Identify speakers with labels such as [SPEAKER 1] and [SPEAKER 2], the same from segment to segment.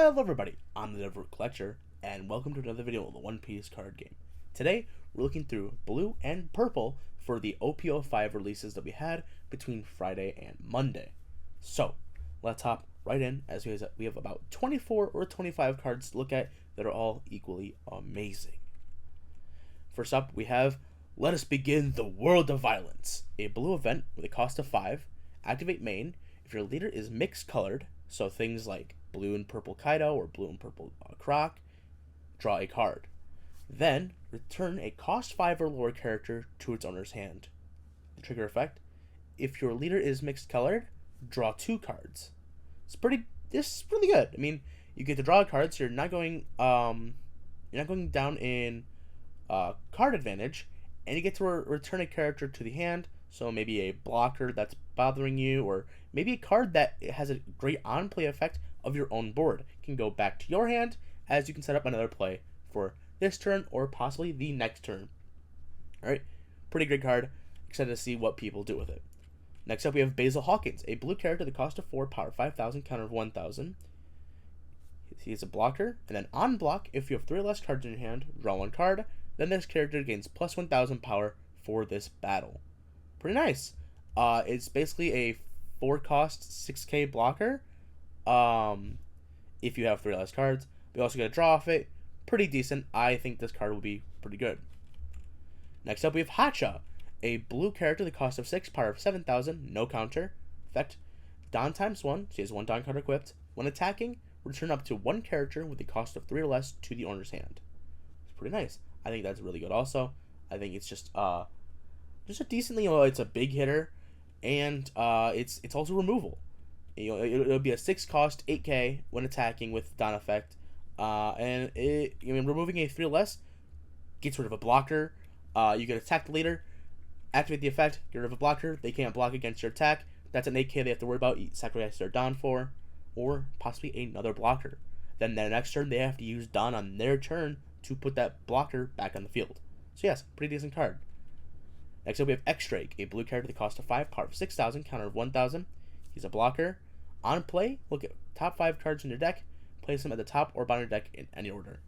[SPEAKER 1] Hello everybody, I'm the Devil Collector, and welcome to another video of the One Piece card game. Today, we're looking through blue and purple for the OPO5 releases that we had between Friday and Monday. So, let's hop right in, as we have about 24 or 25 cards to look at that are all equally amazing. First up, we have Let Us Begin the World of Violence, a blue event with a cost of 5, activate main. If your leader is mixed colored, so things like blue and purple Kaido or blue and purple Croc, draw a card. Then, return a cost 5 or lower character to its owner's hand. The trigger effect: if your leader is mixed colored, draw 2 cards. This is really good. I mean, you get to draw cards, so you're not going down in card advantage, and you get to return a character to the hand. So maybe a blocker that's bothering you, or maybe a card that has a great on-play effect of your own board can go back to your hand, as you can set up another play for this turn or possibly the next turn. Alright, pretty great card. Excited to see what people do with it. Next up, we have Basil Hawkins, a blue character, the cost of 4, power 5,000, counter of 1,000. He is a blocker, and then on block, if you have 3 or less cards in your hand, draw 1 card. Then this character gains plus 1,000 power for this battle. Pretty nice. It's basically a 4 cost 6k blocker. If you have 3 or less cards, we also get a draw off it. Pretty decent. I think this card will be pretty good. Next up, we have Hacha, a blue character, the cost of 6, power of 7,000, no counter. Effect: Don times 1. She has 1 Don card equipped. When attacking, return up to 1 character with the cost of 3 or less to the owner's hand. It's pretty nice. I think that's really good. Also, I think it's just a decently, it's a big hitter, and it's also removal. It'll be a 6 cost 8k when attacking with Don effect, and removing a 3 or less gets rid of a blocker. You can attack the leader, activate the effect, get rid of a blocker. They can't block against your attack. That's an 8k they have to worry about sacrifice their Don for, or possibly another blocker. Then their next turn they have to use Don on their turn to put that blocker back on the field. So yes, pretty decent card. Next up, we have X-Drake, a blue character, the cost of 5, power of 6,000, counter of 1,000. He's a blocker. On play, look at top 5 cards in your deck, place them at the top or bottom of your deck in any order.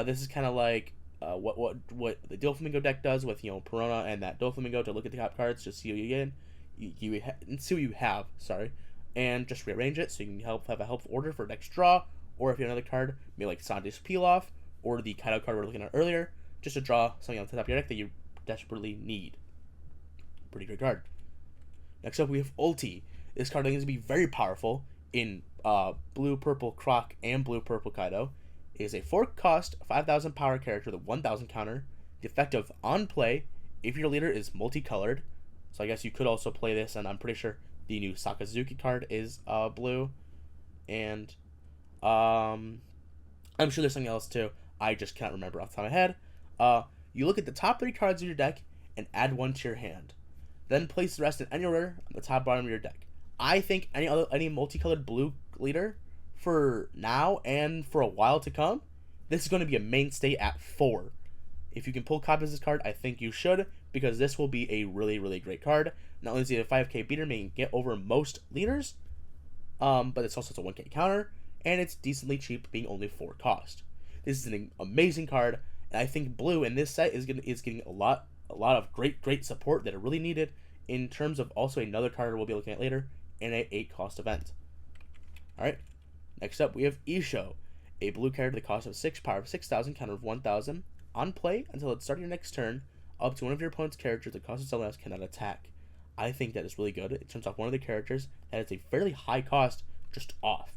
[SPEAKER 1] This is kind of like what the DOFLAMINGO deck does with Perona and that DOFLAMINGO, to look at the top cards, just see what you get, see what you have, and just rearrange it so you can have a helpful order for next draw, or if you have another card, maybe like Sande's Peel Off, or the Kaido card we were looking at earlier, just to draw something on the top of your deck that you desperately need. Pretty great card. Next up, we have Ulti. This card is going to be very powerful in blue purple Croc and blue purple Kaido. It is a 4 cost 5,000 power character with a 1,000 counter. The effect of on play, if your leader is multicolored, so I guess you could also play this, and I'm pretty sure the new Sakazuki card is blue, and I'm sure there's something else too. I just can't remember off the top of my head. You look at the top 3 cards of your deck and add 1 to your hand. Then place the rest in any order on the top bottom of your deck. I think any multicolored blue leader for now and for a while to come, this is going to be a mainstay at 4. If you can pull copies of this card, I think you should, because this will be a really, really great card. Not only is it a 5k beater, meaning get over most leaders, but it's also a 1k counter, and it's decently cheap, being only 4 cost. This is an amazing card, and I think blue in this set is getting a lot of great support that are really needed, in terms of also another card we'll be looking at later in a 8 cost event. Alright, next up we have Isho, a blue character, the cost of 6, power of 6,000, counter of 1,000. On play, until the start of your next turn, up to one of your opponent's characters the cost of someone else cannot attack. I think that is really good. It turns off one of the characters that is a fairly high cost just off,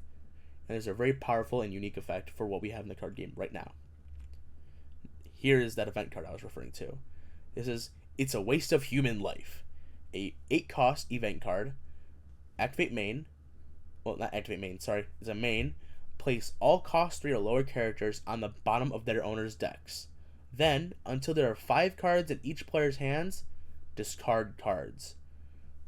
[SPEAKER 1] and it's a very powerful and unique effect for what we have in the card game right now. Here is that event card I was referring to. It's a Waste of Human Life, a 8 cost event card. Activate main. Well, not activate main, sorry. It's a main. Place all cost 3 or lower characters on the bottom of their owner's decks. Then, until there are 5 cards in each player's hands, discard cards.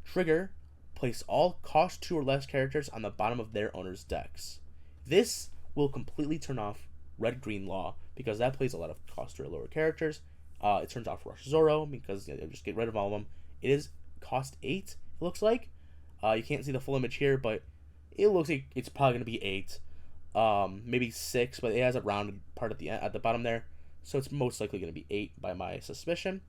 [SPEAKER 1] Trigger: place all cost 2 or less characters on the bottom of their owner's decks. This will completely turn off red-green law, because that plays a lot of cost 3 or lower characters. It turns off Rush Zoro, because they'll just get rid of all of them. It is cost 8, it looks like. You can't see the full image here, but it looks like it's probably going to be 8. Maybe 6, but it has a rounded part at the bottom there, so it's most likely going to be 8 by my suspicion.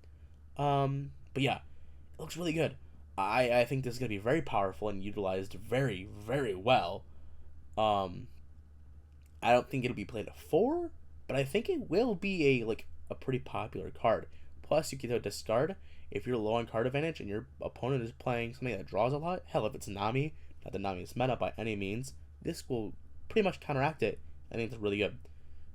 [SPEAKER 1] But yeah, it looks really good. I think this is going to be very powerful and utilized very, very well. Um, I don't think it'll be played at 4, but I think it will be a pretty popular card. Plus, you can discard if you're low on card advantage and your opponent is playing something that draws a lot. Hell, if it's Nami, not that Nami is meta by any means, this will pretty much counteract it. I think it's really good.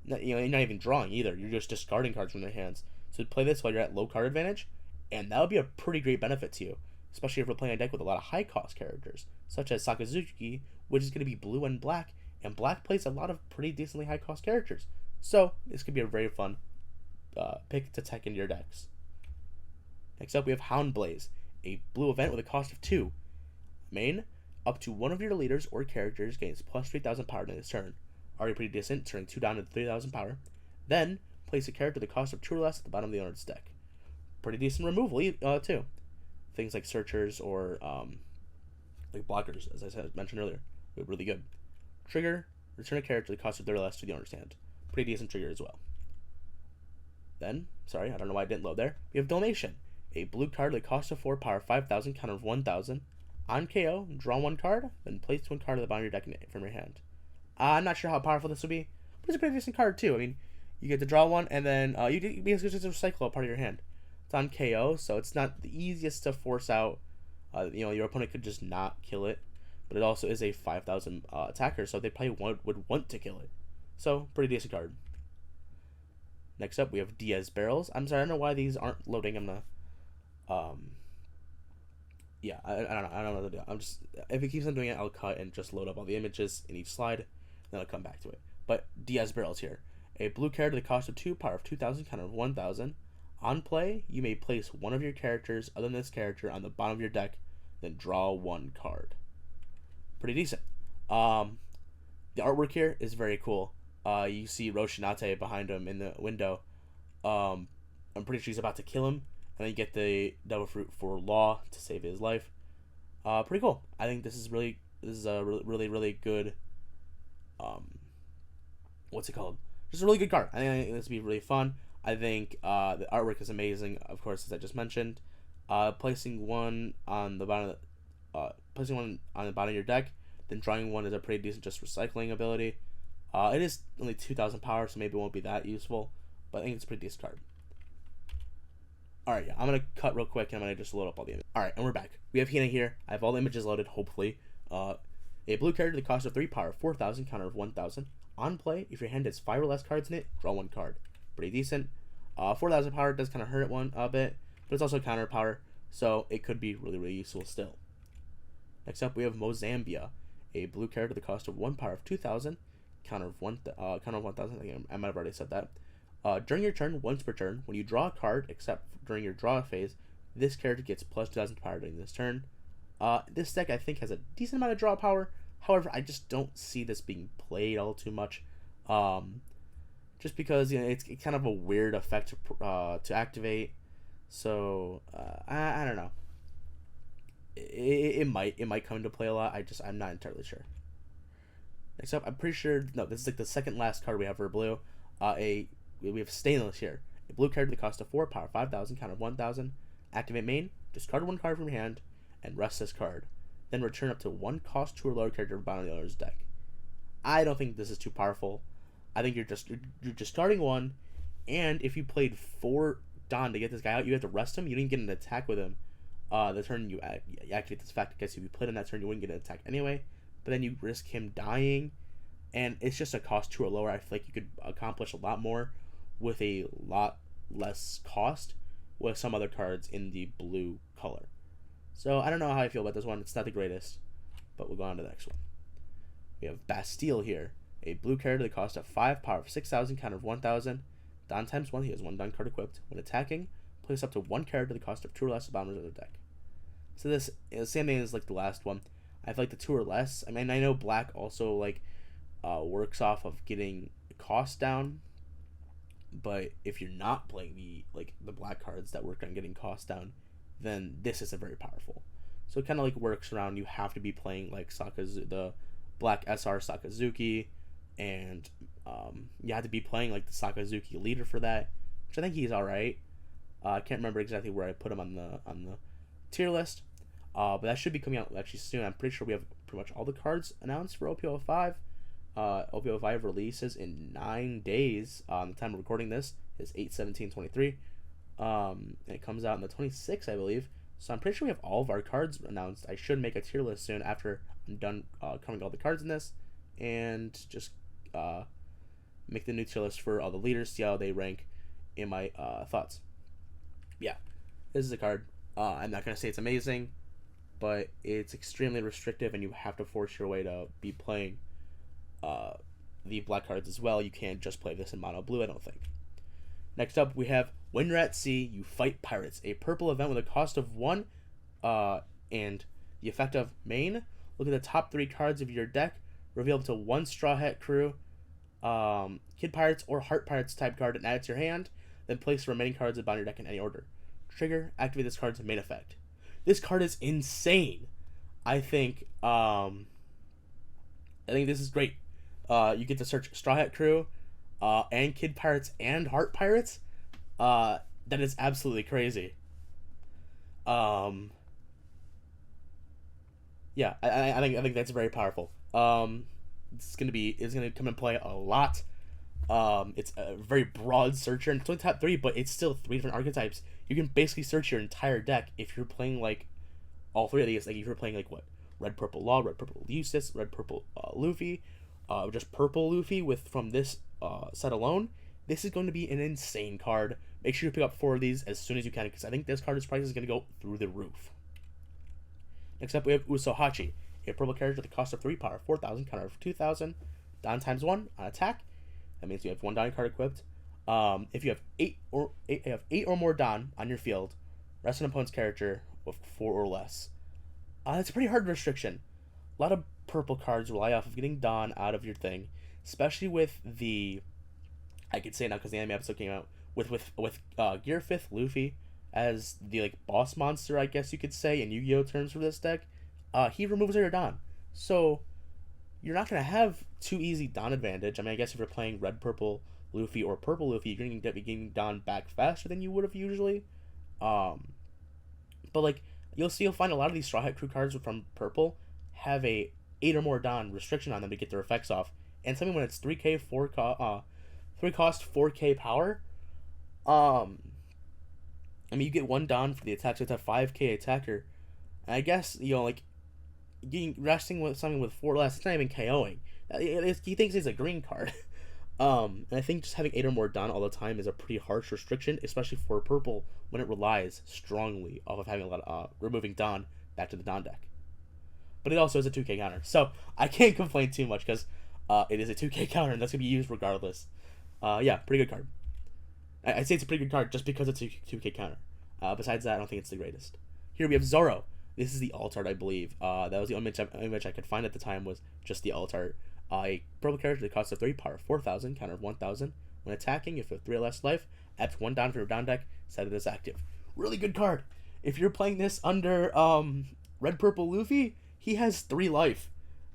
[SPEAKER 1] You're not even drawing either. You're just discarding cards from their hands. So play this while you're at low card advantage, and that would be a pretty great benefit to you, especially if we're playing a deck with a lot of high cost characters, such as Sakazuki, which is going to be blue and black plays a lot of pretty decently high cost characters. So this could be a very fun pick to tech into your decks. Next up, we have Houndblaze, a blue event with a cost of 2. Main, up to one of your leaders or characters gains plus 3,000 power in this turn. Already pretty decent, turning 2 down to 3,000 power. Then, place a character with a cost of 2 or less at the bottom of the owner's deck. Pretty decent removal, too. Things like searchers or like blockers, as I mentioned earlier. Really good. Trigger, return a character with a cost of 3 or less to the owner's hand. Pretty decent trigger as well. Then, sorry, I don't know why I didn't load there. We have Donation, a blue card with a cost of 4, power 5,000, counter of 1,000. On KO, draw 1 card, then place 1 card at the bottom of your deck from your hand. I'm not sure how powerful this will be, but it's a pretty decent card too. I mean, you get to draw 1, and then you basically just recycle a part of your hand. It's on KO, so it's not the easiest to force out. Your opponent could just not kill it, but it also is a 5,000 attacker, so they probably would want to kill it. So, pretty decent card. Next up, we have Diaz Barrels. I'm sorry, I don't know why these aren't loading. I'm gonna, yeah, I don't know. I don't know what to do. I'm just, if it keeps on doing it, I'll cut and just load up all the images in each slide, then I'll come back to it. But Diaz Barrels here, a blue character with a cost of 2, power of 2,000, counter of 1,000. On play, you may place one of your characters other than this character on the bottom of your deck, then draw 1 card. Pretty decent. The artwork here is very cool. You see Roshinate behind him in the window. I'm pretty sure he's about to kill him, and then you get the Devil Fruit for Law to save his life. Pretty cool. I think this is a really good. What's it called? Just a really good card. I think this would be really fun. I think the artwork is amazing. Of course, as I just mentioned, placing one on the bottom of your deck, then drawing 1 is a pretty decent just recycling ability. It is only 2,000 power, so maybe it won't be that useful, but I think it's a pretty decent card. Alright, yeah, I'm going to cut real quick, and I'm going to just load up all the images. Alright, and we're back. We have Hina here. I have all the images loaded, hopefully. A blue character with a cost of 3, power of 4,000, counter of 1,000. On play, if your hand has 5 or less cards in it, draw 1 card. Pretty decent. 4,000 power does kind of hurt it a bit, but it's also counter power, so it could be really useful still. Next up, we have Mozambia, a blue character with a cost of 1, power of 2,000, counter of 1,000. I think I might have already said that. During your turn, once per turn, when you draw a card, except during your draw phase, this character gets plus 2,000 power during this turn. This deck, I think, has a decent amount of draw power. However, I just don't see this being played all too much. Just because it's kind of a weird effect to activate. So I don't know. It might come into play a lot. I'm not entirely sure. Next up, I'm pretty sure this is like the second last card we have for blue. We have Stainless here. A blue card with a cost of 4, power 5,000, counter 1,000. Activate main, discard 1 card from your hand, and rest this card. Then return up to 1 cost 2 or lower character from the bottom of the owner's deck. I don't think this is too powerful. I think you're discarding 1, and if you played 4 Don to get this guy out, you have to rest him. You didn't get an attack with him. The turn you activate this fact, because if you played on that turn, you wouldn't get an attack anyway. But then you risk him dying, and it's just a cost 2 or lower. I feel like you could accomplish a lot more with a lot less cost with some other cards in the blue color. So I don't know how I feel about this one. It's not the greatest, but we'll go on to the next one. We have Bastille here, a blue character with a cost of 5, power of 6,000, counter of 1,000. Don times 1, he has 1 Don card equipped. When attacking, place up to 1 character with a cost of 2 or less at the bottom of the deck. So this same thing as like the last one. I feel like the 2 or less. I mean, I know black also works off of getting the cost down, but if you're not playing the black cards that work on getting cost down, then this isn't very powerful. So it kind of works around. You have to be playing like the black SR Sakazuki, and you have to be playing like the Sakazuki leader for that, which I think he's all right. I can't remember exactly where I put him on the tier list, but that should be coming out actually soon. I'm pretty sure we have pretty much all the cards announced for OPO5. OPO5 releases in 9 days. The time of recording this is 8/17/23. And it comes out on the 26th, I believe. So I'm pretty sure we have all of our cards announced. I should make a tier list soon after I'm done covering all the cards in this, and just make the new tier list for all the leaders, see how they rank in my thoughts. Yeah, this is a card. I'm not going to say it's amazing, but it's extremely restrictive, and you have to force your way to be playing the black cards as well. You can't just play this in mono blue, I don't think. Next up, we have When You're at Sea, You Fight Pirates, a purple event with a cost of 1, and the effect of main. Look at the top 3 cards of your deck, reveal up to 1 Straw Hat Crew, Kid Pirates or Heart Pirates type card and add it to your hand, then place the remaining cards about your deck in any order. Trigger, activate this card's main effect. This card is insane. I think this is great. You get to search Straw Hat Crew, and Kid Pirates and Heart Pirates. That is absolutely crazy. Yeah, I think that's very powerful. It's gonna come and play a lot. It's a very broad searcher, and it's only top 3, but it's still 3 different archetypes. You can basically search your entire deck if you're playing like all 3 of these. Like if you're playing like what, red purple Law, red purple Eustace, red purple Luffy, just purple Luffy from this set alone. This is going to be an insane card. Make sure you pick up 4 of these as soon as you can, because I think this card's price is going to go through the roof. Next up, we have Usohachi, a purple character with a cost of 3, power 4,000, counter of 2,000, Don times 1 on attack. That means you have 1 Don card equipped. If you have 8 or more Don on your field, rest an opponent's character with 4 or less. That's a pretty hard restriction. A lot of purple cards rely off of getting Don out of your thing, especially with the, I could say now because the anime episode came out, with Gear 5th Luffy as the like boss monster, I guess you could say in Yu-Gi-Oh terms for this deck. He removes your Don, so you're not gonna have too easy Don advantage. I mean, I guess if you're playing red purple Luffy or purple Luffy, you're gonna be getting Don back faster than you would have usually. But like you'll find a lot of these Straw Hat Crew cards from purple have a 8 or more Don restriction on them to get their effects off, and something when it's 3K 3 cost 4K power. I mean, you get 1 Don for the attack, so it's a 5K attacker. And I guess, like, resting with something with 4 less, it's not even KOing. He thinks it's a green card. And I think just having 8 or more Don all the time is a pretty harsh restriction, especially for purple, when it relies strongly off of having a lot of, removing Don back to the Don deck. But it also is a 2K counter, so I can't complain too much, because it is a 2K counter, and that's going to be used regardless. Yeah, pretty good card. I'd say it's a pretty good card just because it's a 2K counter. Besides that, I don't think it's the greatest. Here we have Zoro. This is the alt art, I believe. That was the only image I could find at the time, was just the alt art. A purple character that costs 3, power 4,000, counter of 1,000. When attacking, if you have 3 or less life, add 1 Don for your Don deck, set it as active. Really good card. If you're playing this under red purple Luffy, he has 3 life.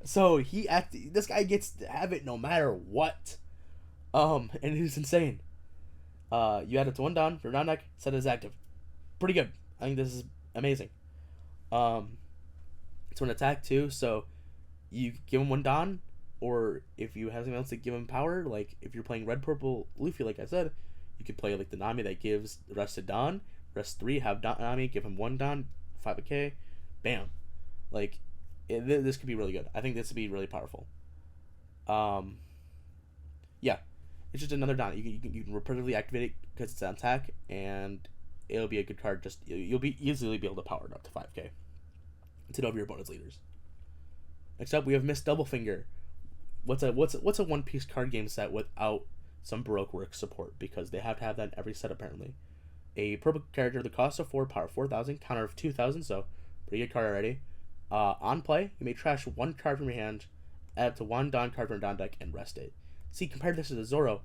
[SPEAKER 1] So this guy gets to have it no matter what. And it's insane. You add it to 1 Don for your Don deck, set it as active. Pretty good. I think this is amazing. It's an attack too, so you give him 1 Don, or if you have something else to give him power, like if you're playing red purple Luffy, like I said, you could play like the Nami that gives the rest to Don. Rest 3, have Nami, give him 1 Don, 5K, bam. Like this could be really good. I think this would be really powerful. Yeah, it's just another Don. You can repetitively activate it because it's on attack, and it'll be a good card. Just you'll be easily be able to power it up to 5K to over your opponent's leaders. Next up, we have Miss Doublefinger. What's a One Piece card game set without some Baroque work support? Because they have to have that in every set apparently. A purple character, the cost of 4, power 4,000, counter of 2,000. So pretty good card already. On play, you may trash 1 card from your hand, add up to 1 Don card from your Don deck, and rest it. See, compared this to the Zoro,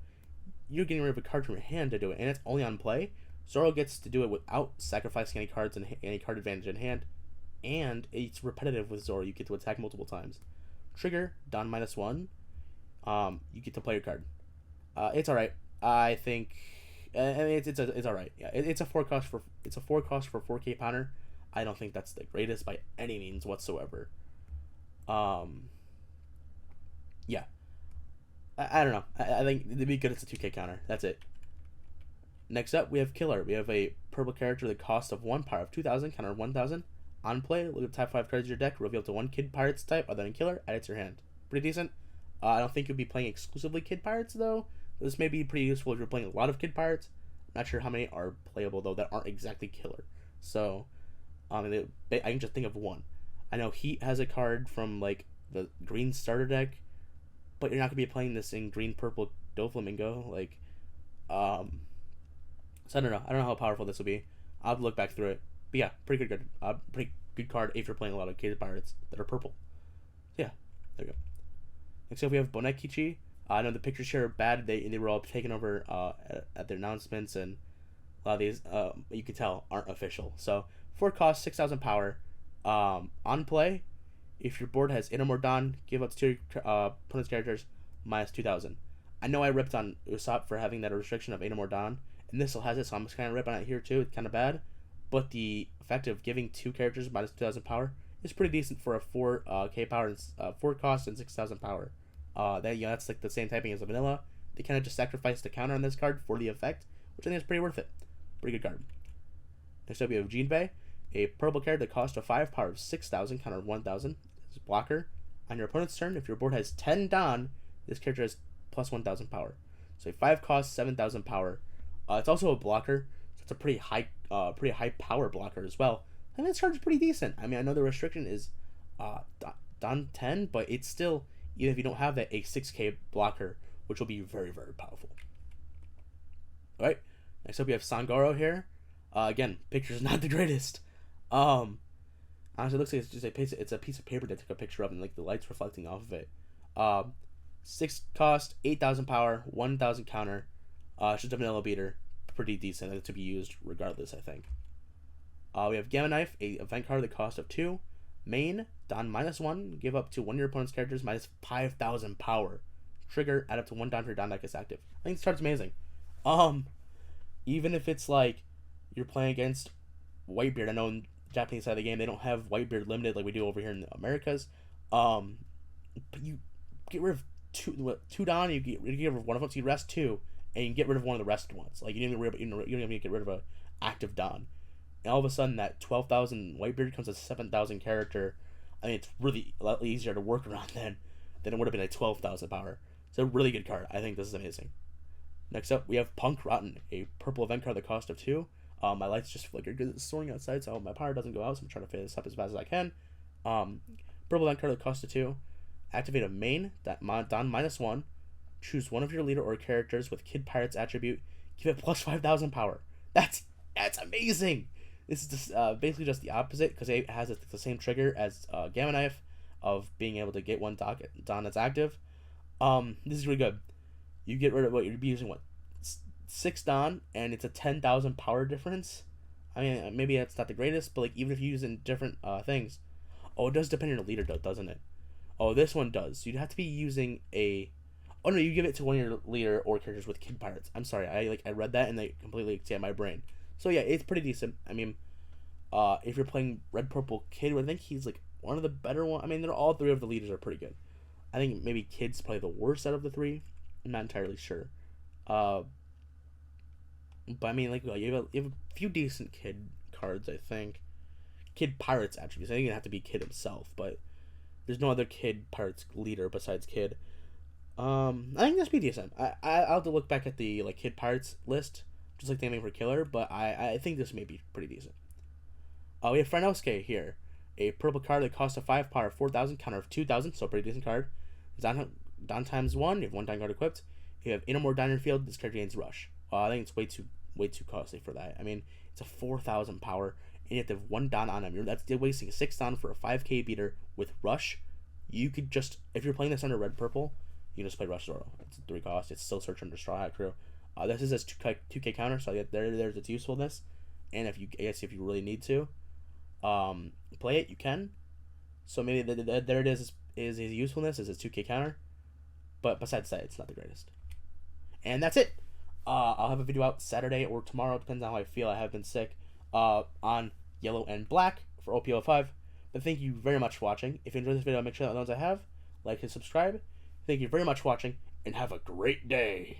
[SPEAKER 1] you're getting rid of a card from your hand to do it, and it's only on play. Zoro gets to do it without sacrificing any cards and any card advantage in hand, and it's repetitive with Zoro. You get to attack multiple times. Trigger, Don -1. You get to play your card. It's all right. I think. I mean, it's all right. Yeah, it's a forecast for 4K pounder. I don't think that's the greatest by any means whatsoever. Um, yeah, I don't know. I think it'd be good. It's a 2K counter. That's it. Next up, we have Killer. We have a purple character with a cost of 1, power of 2,000, counter 1,000. On play, look at the type 5 cards in your deck, reveal to 1 Kid Pirates type other than Killer, add it to your hand. Pretty decent. I don't think you'll be playing exclusively Kid Pirates, though. This may be pretty useful if you're playing a lot of Kid Pirates. I'm not sure how many are playable, though, that aren't exactly Killer. So, I can just think of one. I know Heat has a card from, like, the green starter deck, but you're not going to be playing this in green-purple DOFLAMINGO. Like, so I don't know. I don't know how powerful this will be. I'll have to look back through it. But yeah, pretty good card if you're playing a lot of Kid Pirates that are purple. So yeah, there we go. Next up, we have Bonekichi. I know the pictures here are bad. They were all taken over at their announcements, and a lot of these, you can tell, aren't official. So, 4 cost, 6,000 power. On play, if your board has Inamordan, give up to your opponent's characters minus 2,000. I know I ripped on Usopp for having that restriction of Inamordan, and this still has it, so I'm just kind of ripping on it here too. It's kind of bad. But the effect of giving 2 characters minus 2,000 power is pretty decent for a 4K power and 4 cost and 6,000 power. That's like the same typing as a vanilla. They kind of just sacrificed the counter on this card for the effect, which I think is pretty worth it. Pretty good card. Next up, we have Jinbei, a purple card that costs a 5, power of 6,000, counter 1,000. It's a blocker. On your opponent's turn, if your board has 10 Don, this character has plus 1,000 power. So a 5 cost, 7,000 power. It's also a blocker, so it's a pretty high power blocker as well. And this card's pretty decent. I mean, I know the restriction is Don 10, but it's still, even if you don't have that, a 6K blocker, which will be very, very powerful. Alright, next up we have Sangoro here. Again, picture's not the greatest. Honestly, it looks like it's a piece of paper they took a picture of, and like the light's reflecting off of it. 6 cost, 8,000 power, 1,000 counter. It's just a vanilla beater. Pretty decent to be used regardless, I think. We have Gamma Knife, a event card with a cost of 2. Main, Don -1. Give up to one of your opponent's characters minus 5,000 power. Trigger, add up to 1 Don for your Don deck is active. I think this card's amazing. Even if it's like you're playing against Whitebeard, I know in the Japanese side of the game they don't have Whitebeard limited like we do over here in the Americas. But you get rid of two Don, you get rid of one of them, so you rest 2, and you can get rid of one of the rest ones. Like you don't even get rid of a active Don. And all of a sudden, that 12,000 Whitebeard becomes a 7,000 character. I mean, it's really a lot easier to work around than it would have been a 12,000 power. It's a really good card. I think this is amazing. Next up, we have Punk Rotten, a purple event card at the cost of 2. My lights just flickered because it's soaring outside, so my power doesn't go out, so I'm trying to finish this up as fast as I can. Purple event card at the cost of 2. Activate a main, Don -1. Choose one of your leader or characters with Kid Pirates attribute. Give it plus 5,000 power. That's amazing! This is just, basically just the opposite, because it has the same trigger as Gamma Knife of being able to get one Don that's active. This is really good. You get rid of what you'd be using, 6 Don, and it's a 10,000 power difference. I mean, maybe that's not the greatest, but like even if you use it in different things. Oh, it does depend on the leader, though, doesn't it? Oh, this one does. You'd have to be using a... Oh, no, you give it to one of your leader or characters with Kid Pirates. I'm sorry, I read that and they completely escaped my brain. So yeah, it's pretty decent. I mean, if you're playing Red Purple Kid, I think he's like one of the better ones. I mean, they're all 3 of the leaders are pretty good. I think maybe Kid's probably the worst out of the 3. I'm not entirely sure. But I mean, like you have a few decent Kid cards, I think. Kid Pirates attributes. I think it'd have to be Kid himself, but there's no other Kid Pirates leader besides Kid. I think this be decent. I'll have to look back at the like Kid Pirates list, just like the name for Killer, but I think this may be pretty decent. We have Franosuke here, a purple card that costs a 5 power, 4,000, counter of 2,000, so a pretty decent card. Don ×1, you have 1 Don card equipped. You have Inamore Don in your field, this card gains Rush. I think it's way too costly for that. I mean, it's a 4,000 power, and you have to have 1 Don on him. That's wasting 6 Don for a 5K beater with Rush. You could just, if you're playing this under Red Purple, you can just play Rush Zoro. It's 3 cost. It's still Search under Straw Hat Crew. This is a 2K counter, so there's its usefulness. And if you really need to play it, you can. So maybe there it is his usefulness is his 2K counter. But besides that, it's not the greatest. And that's it. I'll have a video out Saturday or tomorrow, depends on how I feel. I have been sick. On yellow and black for OP05. But thank you very much for watching. If you enjoyed this video, make sure that the ones I have, like and subscribe. Thank you very much for watching, and have a great day.